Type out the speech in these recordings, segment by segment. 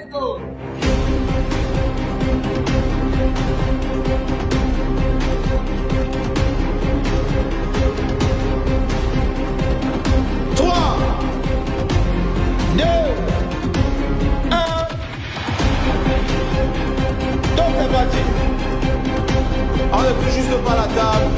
let's go. Trois, deux, un. Donc c'est parti. On ne touche juste pas la table.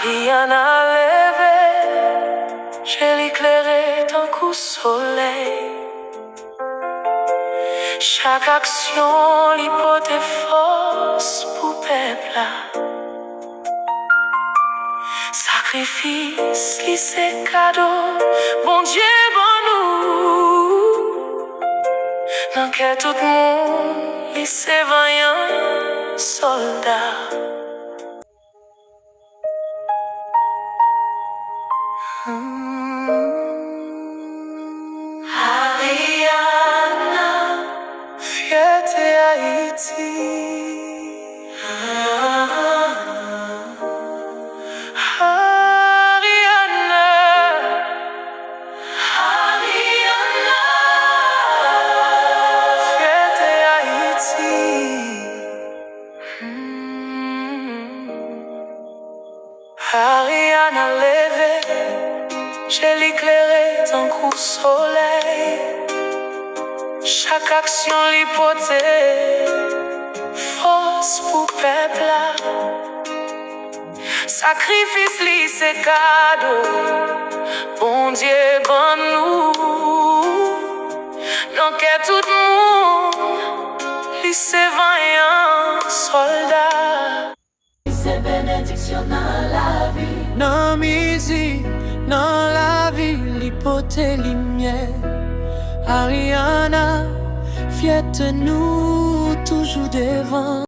Ariana levé, j'ai l'éclairé d'un coup soleil. Chaque action l'hypothèse force pour peuple. Sacrifice, lycée cadeau, bon Dieu, bon nous. Dans que tout le monde, lycée vaillant, soldat. Ariana, fierté Haïti. Ariana, fierté Haïti. Ariana levé, j'ai l'éclairé d'un coup soleil. Chaque action l'hypothèse, force pour peuple. Sacrifice li c'est cadeau, bon Dieu bon nous. Non que tout le monde, li c'est vaillant soldat. C'est bénédiction dans la vie. Dans musique, dans la vie, l'hypothèse lumière. Ariana, fiette nous toujours devant.